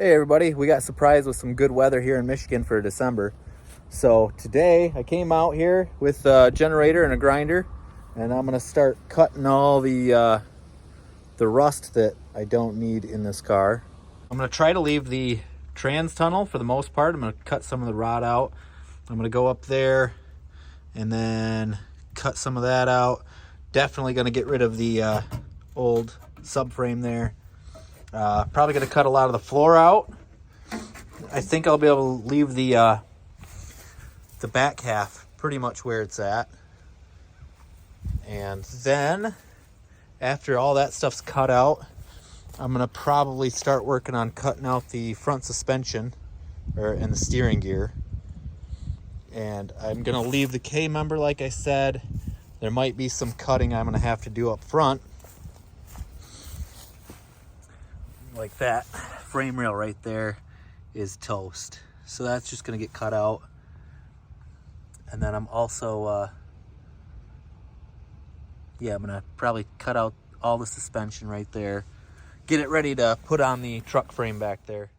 Hey everybody, we got surprised with some good weather here in Michigan for December. So today I came out here with a generator and a grinder, and I'm gonna start cutting all the rust that I don't need in this car. I'm gonna try to leave the trans tunnel for the most part. I'm gonna cut some of the rod out. I'm gonna go up there and then cut some of that out. Definitely gonna get rid of the old subframe there. Probably gonna cut a lot of the floor out. I think I'll be able to leave the back half pretty much where it's at. And then after all that stuff's cut out, I'm gonna probably start working on cutting out the front suspension and the steering gear. And I'm gonna leave the K member like I said. There might be some cutting I'm gonna have to do up front. Like that frame rail right there is toast. So that's just gonna get cut out. And then I'm also, I'm gonna probably cut out all the suspension right there. Get it ready to put on the truck frame back there.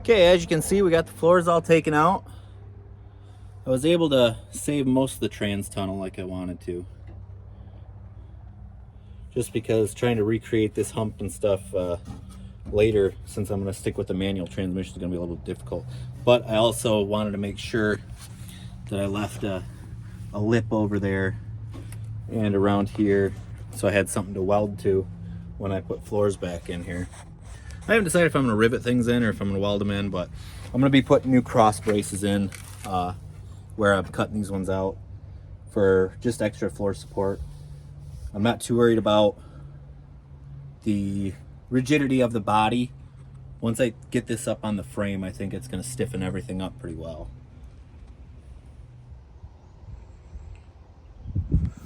Okay, as you can see, we got the floors all taken out. I was able to save most of the trans tunnel like I wanted to. Just because trying to recreate this hump and stuff later, since I'm going to stick with the manual transmission, is going to be a little difficult. But I also wanted to make sure that I left a lip over there and around here, so I had something to weld to when I put floors back in here. I haven't decided if I'm going to rivet things in or if I'm going to weld them in, but I'm going to be putting new cross braces in where I'm cutting these ones out for just extra floor support. I'm not too worried about the rigidity of the body. Once I get this up on the frame, I think it's going to stiffen everything up pretty well.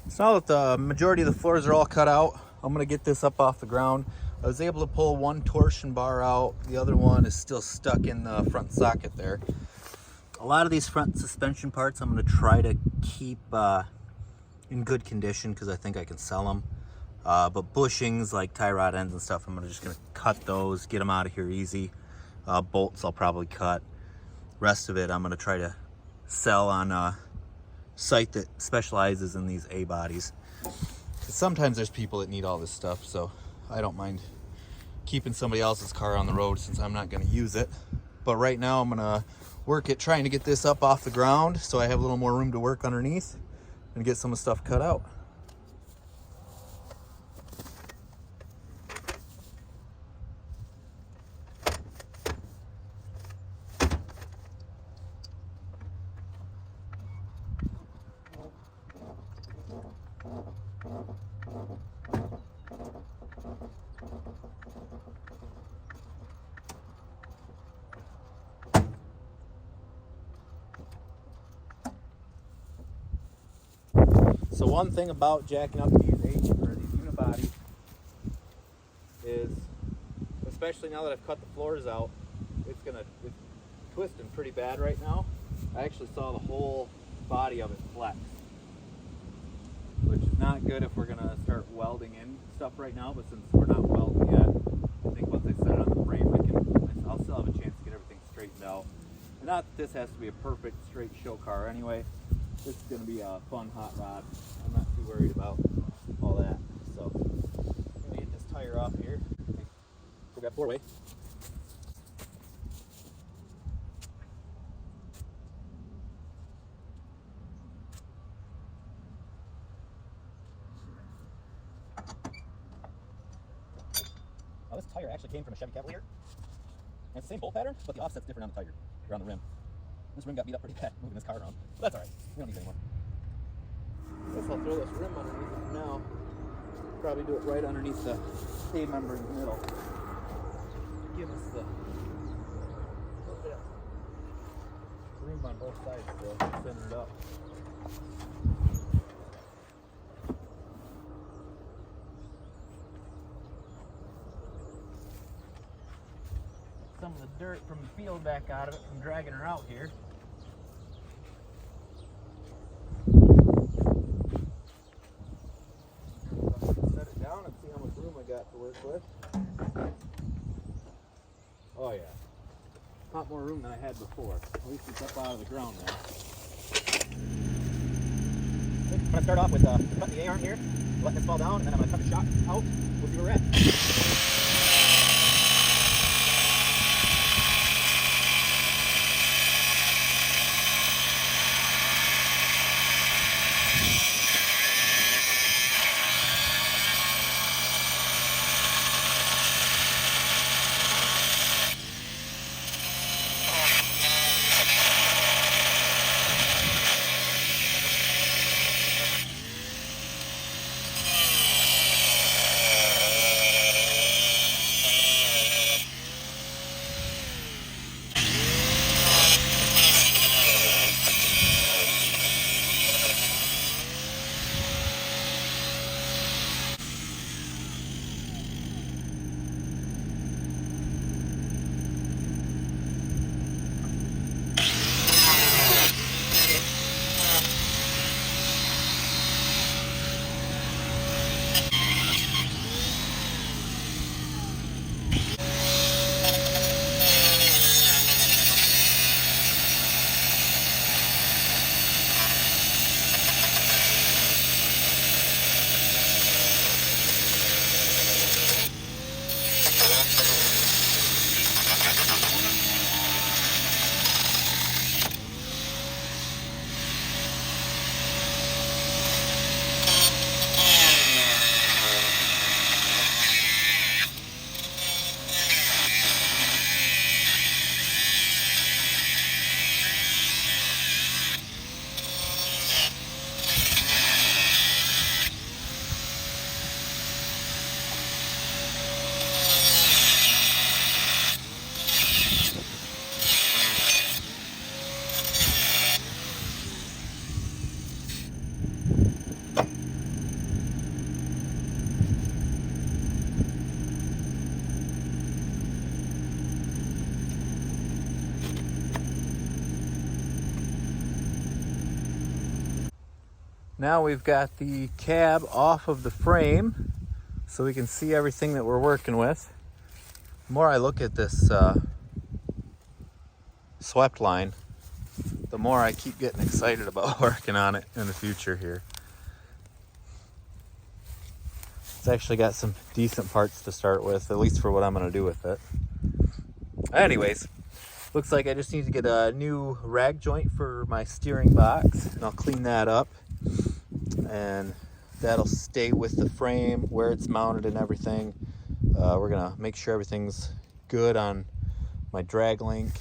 So now that the majority of the floors are all cut out, I'm going to get this up off the ground. I was able to pull one torsion bar out. The other one is still stuck in the front socket there. A lot of these front suspension parts I'm going to try to keep in good condition because I think I can sell them. But bushings like tie rod ends and stuff, I'm just going to cut those, get them out of here easy. Bolts I'll probably cut. Rest of it I'm going to try to sell on a site that specializes in these A-bodies. Sometimes there's people that need all this stuff, so I don't mind keeping somebody else's car on the road since I'm not going to use it. But right now I'm going to work at trying to get this up off the ground so I have a little more room to work underneath and get some of the stuff cut out. So one thing about jacking up these unibodies is, especially now that I've cut the floors out, it's twisting pretty bad right now. I actually saw the whole body of it flex, which is not good if we're gonna start welding in stuff right now. But since we're not welding yet, I think once I set it on the frame, I'll still have a chance to get everything straightened out. And not that this has to be a perfect straight show car anyway. This is going to be a fun hot rod. I'm not too worried about all that. So I'm going to get this tire off here. Go grab 4-way. actually came from a Chevy Cavalier. And it's the same bolt pattern, but the offset's different on the tire, or on the rim. This rim got beat up pretty bad moving this car around, but that's alright. We don't need it anymore. Guess I'll throw this rim underneath it now. Probably do it right underneath the A member in the middle. Give us the little bit of room on both sides still, center it up. Some of the dirt from the field back out of it from dragging her out here. Set it down and see how much room I got to work with. Oh yeah, a lot more room than I had before. At least it's up out of the ground now. I'm going to start off with cutting the A-arm here, letting this fall down, and then I'm going to cut the shock out. We'll see where we're at. Now we've got the cab off of the frame so we can see everything that we're working with. The more I look at this swept line, the more I keep getting excited about working on it in the future here. It's actually got some decent parts to start with, at least for what I'm going to do with it. Anyways, looks like I just need to get a new rag joint for my steering box, and I'll clean that up. And that'll stay with the frame where it's mounted and everything. We're gonna make sure everything's good on my drag link.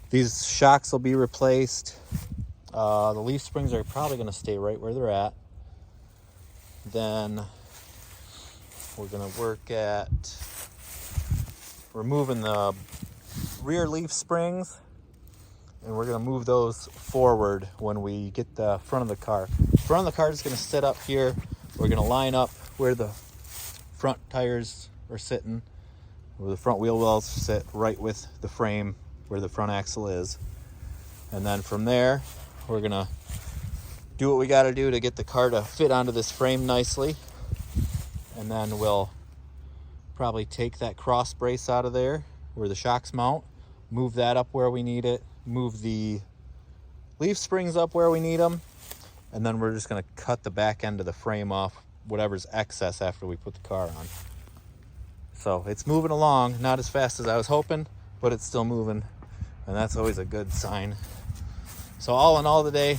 These shocks will be replaced. The leaf springs are probably gonna stay right where they're at. Then we're gonna work at removing the rear leaf springs, and we're going to move those forward when we get the front of the car. The front of the car is going to sit up here. We're going to line up where the front tires are sitting, where the front wheel wells sit right with the frame where the front axle is. And then from there, we're going to do what we got to do to get the car to fit onto this frame nicely. And then we'll probably take that cross brace out of there where the shocks mount, move that up where we need it, move the leaf springs up where we need them, and then we're just going to cut the back end of the frame off, whatever's excess after we put the car on. So it's moving along, not as fast as I was hoping, but it's still moving, and that's always a good sign. So all in all today,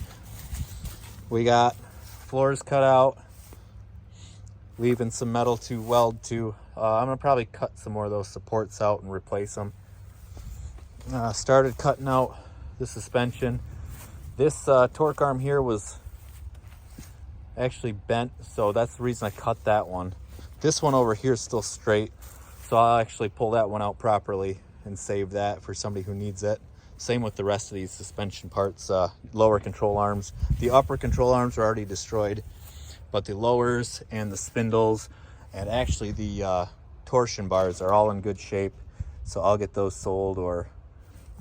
we got floors cut out, leaving some metal to weld to. I'm gonna probably cut some more of those supports out and replace them. Started cutting out the suspension. This torque arm here was actually bent, so that's the reason I cut that one. This one over here is still straight, so I'll actually pull that one out properly and save that for somebody who needs it. Same with the rest of these suspension parts. Lower control arms. The upper control arms are already destroyed, but the lowers and the spindles and actually the torsion bars are all in good shape, so I'll get those sold or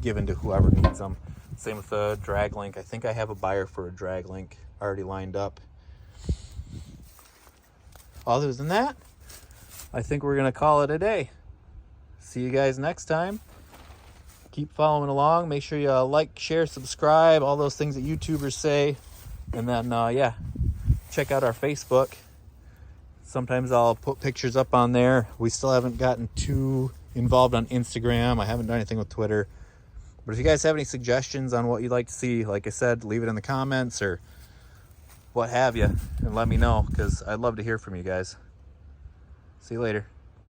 given to whoever needs them. Same with the drag link. I think I have a buyer for a drag link already lined up. Other than that, I think we're gonna call it a day. See you guys next time. Keep following along. Make sure you like, share, subscribe, all those things that YouTubers say. And then, yeah, check out our Facebook. Sometimes I'll put pictures up on there. We still haven't gotten too involved on Instagram. I haven't done anything with Twitter. But if you guys have any suggestions on what you'd like to see, like I said, leave it in the comments or what have you, and let me know, because I'd love to hear from you guys. See you later.